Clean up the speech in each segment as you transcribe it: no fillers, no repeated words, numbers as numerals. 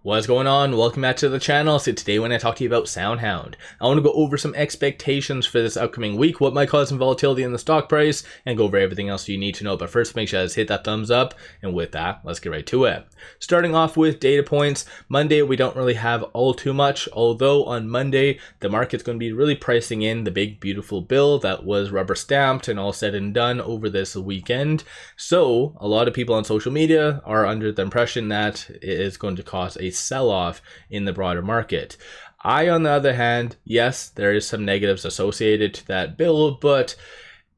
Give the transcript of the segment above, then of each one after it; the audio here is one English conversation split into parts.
What's going on? Welcome back to the channel. So today when I talk to you about SoundHound, I want to go over some expectations for this upcoming week, what might cause some volatility in the stock price, and go over everything else you need to know. But first, make sure to hit that thumbs up. And with that, let's get right to it. Starting off with data points, Monday we don't really have all too much, although on Monday the market's going to be really pricing in the big beautiful bill that was rubber stamped and all said and done over this weekend. So a lot of people on social media are under the impression that it is going to cause a sell-off in the broader market. On the other hand, yes, there is some negatives associated to that bill, but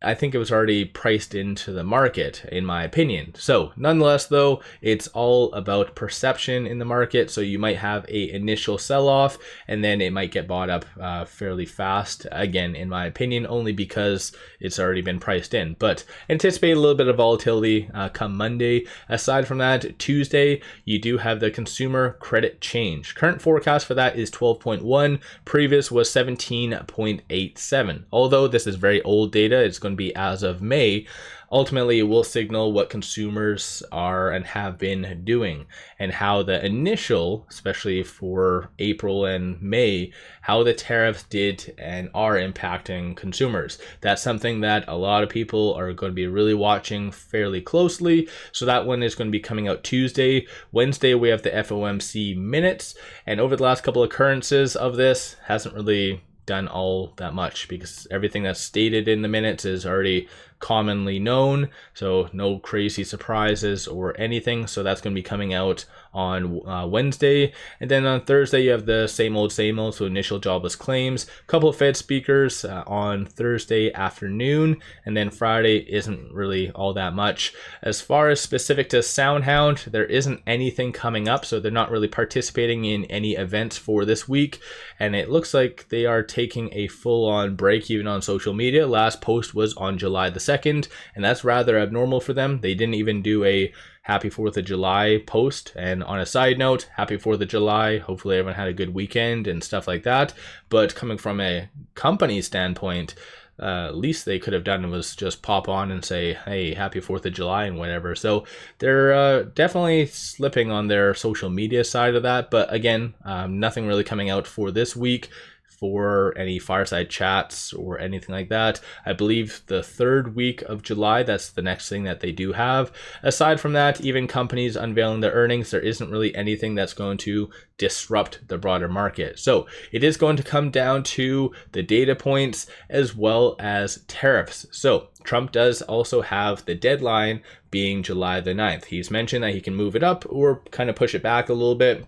I think it was already priced into the market, in my opinion. So nonetheless, though, it's all about perception in the market. So you might have a initial sell-off and then it might get bought up fairly fast, again, in my opinion, only because it's already been priced in. But anticipate a little bit of volatility come Monday. Aside from that, Tuesday, you do have the consumer credit change. Current forecast for that is 12.1. Previous was 17.87. Although this is very old data, it's going to be as of May. Ultimately, it will signal what consumers are and have been doing and how the initial, especially for April and May, how the tariffs did and are impacting consumers. That's something that a lot of people are going to be really watching fairly closely. So that one is going to be coming out Tuesday. Wednesday, we have the FOMC minutes. And over the last couple of occurrences of this, hasn't really done all that much because everything that's stated in the minutes is already commonly known, so no crazy surprises or anything. So that's going to be coming out on Wednesday, and then on Thursday you have the same old, so initial jobless claims, couple of Fed speakers on Thursday afternoon, and then Friday isn't really all that much. As far as specific to SoundHound, there isn't anything coming up, so they're not really participating in any events for this week, and it looks like they are taking a full-on break even on social media. Last post was on July the 2nd, and that's rather abnormal for them. They didn't even do a Happy 4th of July post. And on a side note, Happy 4th of July. Hopefully everyone had a good weekend and stuff like that. But coming from a company standpoint, least they could have done was just pop on and say, hey, Happy 4th of July and whatever. So they're definitely slipping on their social media side of that. But again, nothing really coming out for this week for any fireside chats or anything like that. I believe the third week of July, that's the next thing that they do have. Aside from that, even companies unveiling their earnings, there isn't really anything that's going to disrupt the broader market. So it is going to come down to the data points as well as tariffs. So Trump does also have the deadline being July the 9th. He's mentioned that he can move it up or kind of push it back a little bit.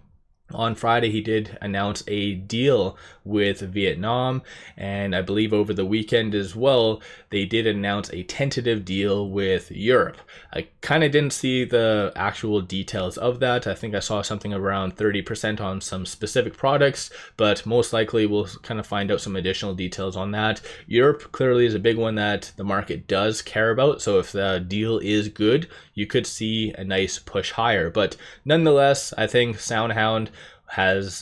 On Friday, he did announce a deal with Vietnam, and I believe over the weekend as well, they did announce a tentative deal with Europe. I kind of didn't see the actual details of that. I think I saw something around 30% on some specific products, but most likely we'll kind of find out some additional details on that. Europe clearly is a big one that the market does care about, so if the deal is good, you could see a nice push higher. But nonetheless, I think SoundHound has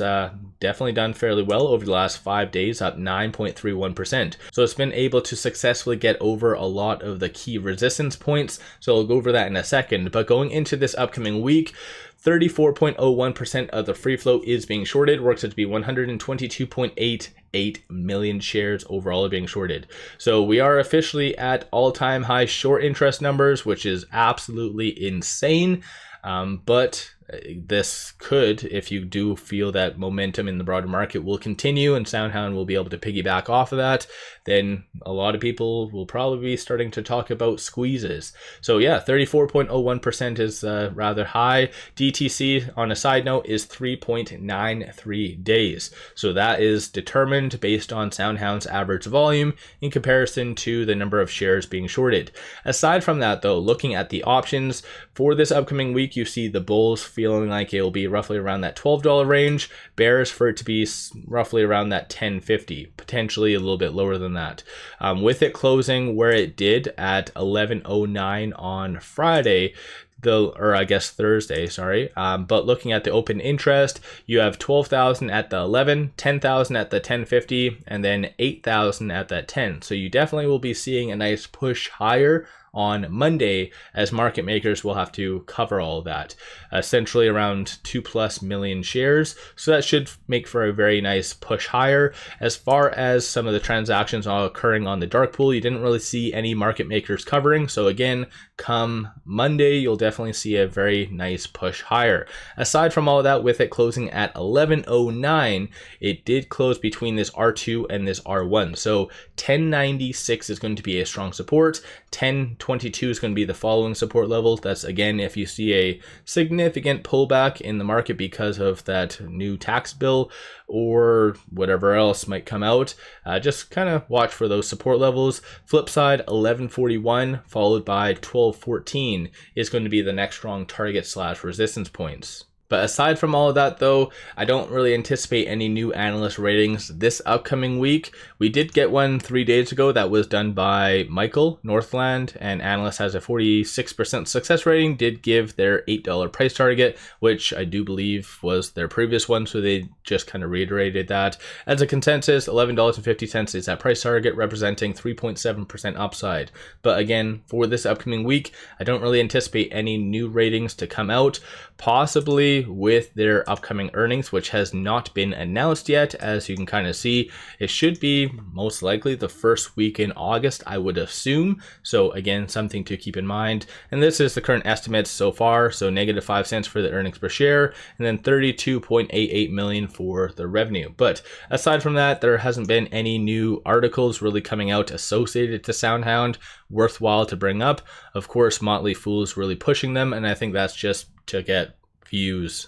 definitely done fairly well over the last 5 days, up 9.31%. So it's been able to successfully get over a lot of the key resistance points. So I'll go over that in a second. But going into this upcoming week, 34.01% of the free float is being shorted, works out to be 122.88 million shares overall being shorted. So we are officially at all-time high short interest numbers, which is absolutely insane. But this could, if you do feel that momentum in the broader market will continue and SoundHound will be able to piggyback off of that, then a lot of people will probably be starting to talk about squeezes. So yeah, 34.01% is rather high. DTC, on a side note, is 3.93 days. So that is determined based on SoundHound's average volume in comparison to the number of shares being shorted. Aside from that though, looking at the options for this upcoming week, you see the bulls feeling like it will be roughly around that $12 range, bears for it to be roughly around that $10.50, potentially a little bit lower than that. With it closing where it did at 11:09 on Friday, Thursday, sorry. But looking at the open interest, you have 12,000 at the 11, 10,000 at the 10.50, and then 8,000 at that 10. So you definitely will be seeing a nice push higher on Monday, as market makers will have to cover all that, essentially around 2+ million shares. So that should make for a very nice push higher. As far as some of the transactions occurring on the dark pool, you didn't really see any market makers covering. So again, come Monday, you'll definitely see a very nice push higher. Aside from all of that, with it closing at 11.09, it did close between this R2 and this R1. So 10.96 is going to be a strong support. 10.22 is going to be the following support level. That's again, if you see a significant pullback in the market because of that new tax bill or whatever else might come out, just kind of watch for those support levels. Flip side, 11.41 followed by 12.14 is going to be the next strong target / resistance points. But aside from all of that though, I don't really anticipate any new analyst ratings this upcoming week. We did get one 3 days ago that was done by Michael Northland, and Analyst has a 46% success rating, did give their $8 price target, which I do believe was their previous one, so they just kind of reiterated that. As a consensus, $11.50 is that price target, representing 3.7% upside. But again, for this upcoming week, I don't really anticipate any new ratings to come out, possibly with their upcoming earnings, which has not been announced yet. As you can kind of see, it should be most likely the first week in August, I would assume. So again, something to keep in mind. And this is the current estimates so far. So -5 cents for the earnings per share, and then 32.88 million for the revenue. But aside from that, there hasn't been any new articles really coming out associated to SoundHound worthwhile to bring up. Of course, 𝗪𝗧𝗎 is really pushing them, and I think that's just to get views.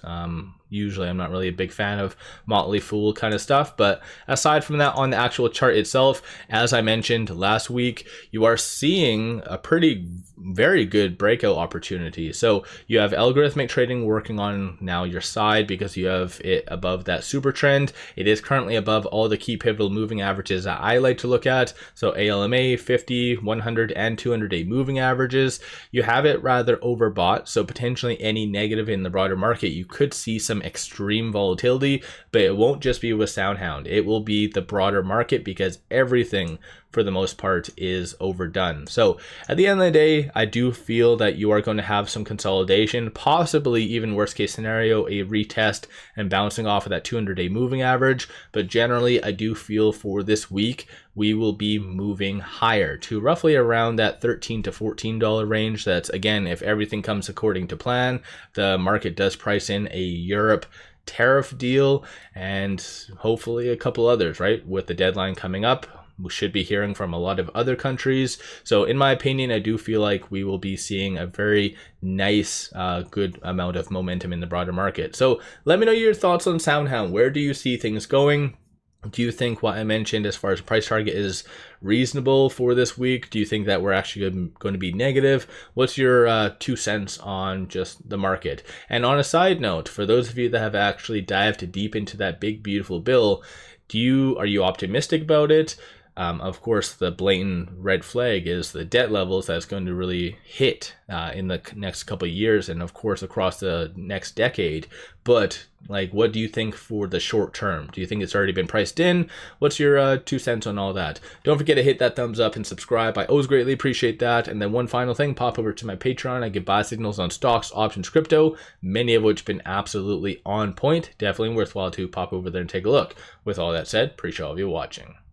Usually I'm not really a big fan of 𝗪𝗧𝗎 kind of stuff, but aside from that, on the actual chart itself, as I mentioned last week, you are seeing a very good breakout opportunity. So you have algorithmic trading working on now your side because you have it above that super trend. It is currently above all the key pivotal moving averages that I like to look at. So ALMA, 50, 100, and 200-day moving averages. You have it rather overbought, so potentially any negative in the broader market, you could see some extreme volatility, but it won't just be with SoundHound. It will be the broader market because everything for the most part is overdone. So at the end of the day, I do feel that you are going to have some consolidation, possibly even worst case scenario, a retest and bouncing off of that 200-day moving average. But generally, I do feel for this week, we will be moving higher to roughly around that $13 to $14 range. That's again, if everything comes according to plan. The market does price in a Europe tariff deal and hopefully a couple others, right? With the deadline coming up, we should be hearing from a lot of other countries. So in my opinion, I do feel like we will be seeing a very nice, good amount of momentum in the broader market. So let me know your thoughts on SoundHound. Where do you see things going? Do you think what I mentioned as far as price target is reasonable for this week? Do you think that we're actually going to be negative? What's your 2 cents on just the market? And on a side note, for those of you that have actually dived deep into that big, beautiful bill, are you optimistic about it? Of course, the blatant red flag is the debt levels that's going to really hit in the next couple of years, and of course across the next decade. But like, what do you think for the short term? Do you think it's already been priced in? What's your 2 cents on all that? Don't forget to hit that thumbs up and subscribe. I always greatly appreciate that. And then one final thing, pop over to my Patreon. I give buy signals on stocks, options, crypto, many of which have been absolutely on point. Definitely worthwhile to pop over there and take a look. With all that said, appreciate all of you watching.